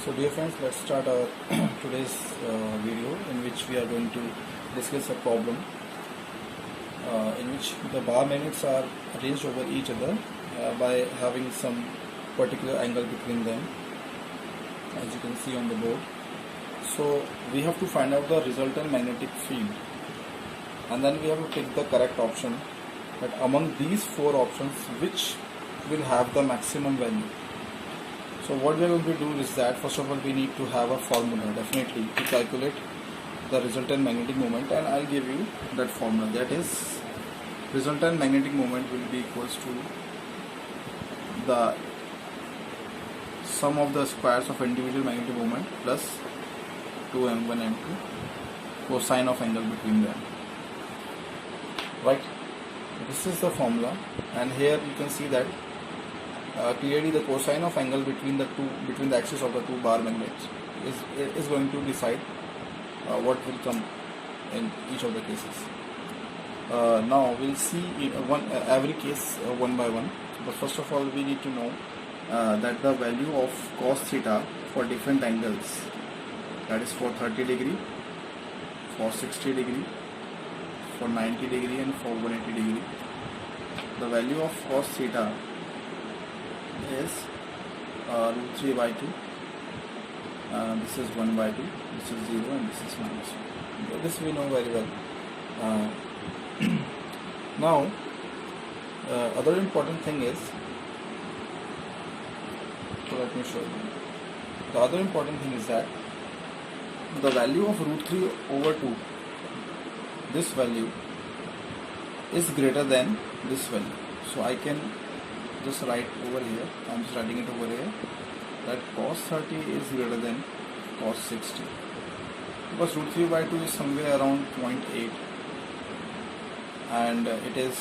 So dear friends, let's start our today's video in which we are going to discuss a problem in which the bar magnets are arranged over each other by having some particular angle between them, as you can see on the board. So we have to find out the resultant magnetic field, and then we have to take the correct option, that among these four options which will have the maximum value. So what we are going to do is that first of all we need to have a formula definitely to calculate the resultant magnetic moment, and I'll give you that formula. That is, resultant magnetic moment will be equals to the sum of the squares of individual magnetic moment plus 2m1 m2 cosine of angle between them. Right? This is the formula, and here you can see that clearly the cosine of angle between the axis of the two bar magnets is going to decide what will come in each of the cases. Now we'll see every case one by one. But first of all, we need to know that the value of cos theta for different angles, that is for 30 degree, for 60 degree, for 90 degree and for 180 degree, the value of cos theta is root 3 by 2, this is 1 by 2, this is 0 and this is minus 1. This we know very well. Now other important thing is, so let me show you. The other important thing is that the value of root 3 over 2, this value is greater than this value. So I can just write over here, I am just writing it over here, that cos 30 is greater than cos 60, because root 3 by 2 is somewhere around 0.8 and it is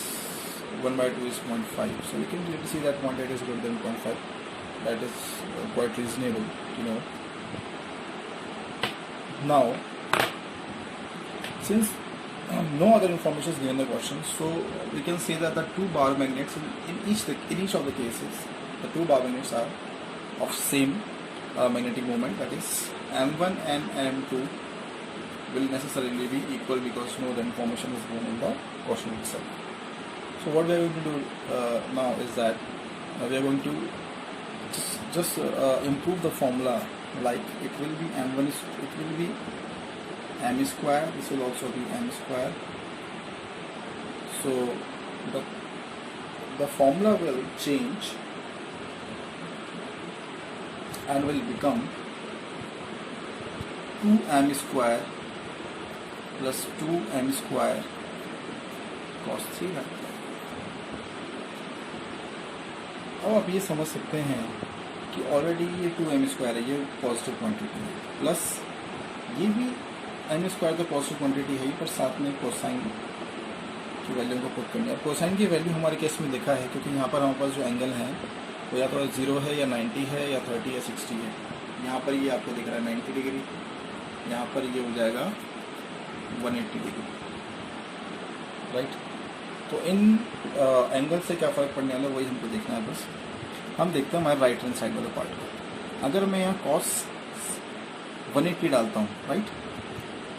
1 by 2 is 0.5. So we can clearly see that 0.8 is greater than 0.5. That is quite reasonable, you know. Now, since no other information is given in the question, so we can say that the two bar magnets in each of the cases, the two bar magnets are of same magnetic moment, that is m1 and m2 will necessarily be equal, because no other information is given in the question itself. So what we are going to do now is that we are going to just improve the formula, like it will be m1 is, it will be m square, this will also be m square. So the formula will change and will become 2m square plus 2m square cos 3 है. अब आप ये समझ सकते हैं कि already ये 2m square है, ये पॉजिटिव क्वांटिटी है, प्लस ये भी m स्क्वायर तो पॉजिटिव क्वांटिटी है ही, पर साथ में कोसाइन की वैल्यू को पुट करनी है. कोसाइन की वैल्यू हमारे केस में देखा है, क्योंकि यहाँ पर हमारे पास जो एंगल है वो या तो 0 है या 90 है या 30 या 60 है. यहाँ पर ये आपको दिख रहा है 90 डिग्री, यहाँ पर ये हो जाएगा 180 डिग्री. राइट? तो इन एंगल से क्या फ़र्क पड़ने वाला है वही हमको देखना है. बस हम देखते हैं हमारे राइट हैंड साइड वाले पार्ट को. अगर मैं यहाँ cos 180 डालता हूँ, राइट,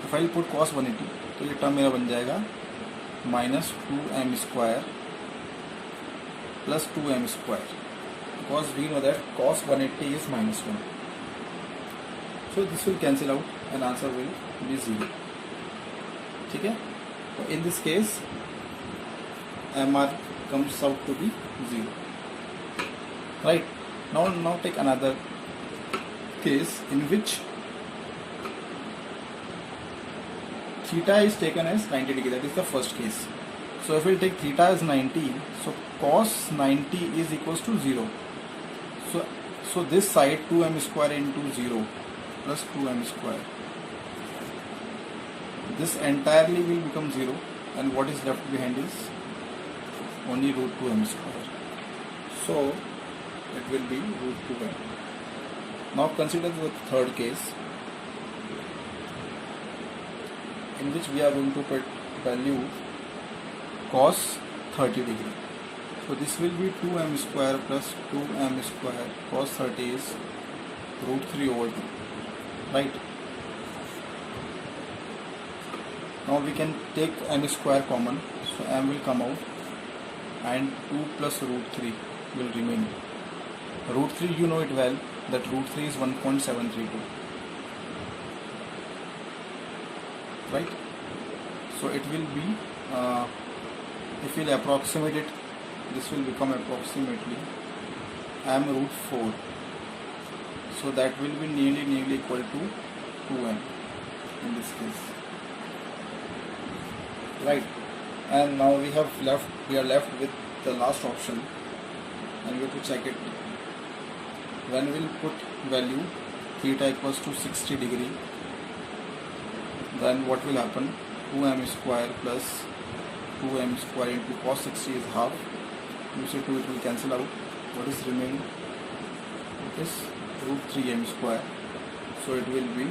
तो फाइल पुट cos 180, तो ये टर्म मेरा बन जाएगा minus 2m square plus 2m square, because we know that cos 180 is minus 1. So this will cancel out and answer will be 0. ठीक है? तो in this case MR comes out to be 0. Right? Now take another case in which theta is taken as 90 degree. That is the first case. So if we take theta as 90, so cos 90 is equals to 0. So this side 2m square into 0 plus 2m square. This entirely will become 0, and what is left behind is only root 2m square. So it will be root 2m. Now consider the third case, in which we are going to put value cos 30 degree. So this will be 2m square plus 2m square cos 30 is root 3 over 2, right? Now we can take m square common, so m will come out and 2 plus root 3 will remain. Root 3, you know it well, that root 3 is 1.732, right? So it will be, if we'll approximate it, this will become approximately m root 4. So that will be nearly equal to 2m in this case, right? And now we are left with the last option, and we have to check it. When we'll put value theta equals to 60 degree, then what will happen? 2m square plus 2m square into cos 60 is half. You see 2, it will cancel out. What is remaining? It is root 3m square. So it will be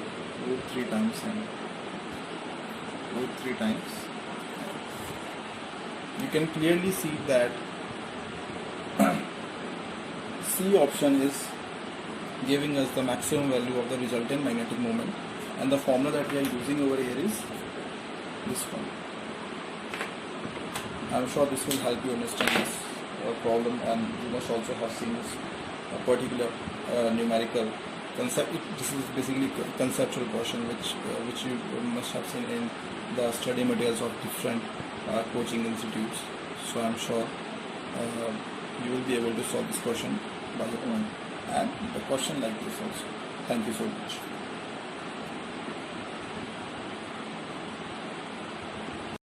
root 3 times m. Root 3 times. You can clearly see that C option is giving us the maximum value of the resultant magnetic moment, and the formula that we are using over here is this one. I am sure this will help you understand this problem, and you must also have seen this particular numerical concept. This is basically conceptual portion which you must have seen in the study materials of different coaching institutes. So I am sure you will be able to solve this question by your own, and the question like this also. Thank you so much.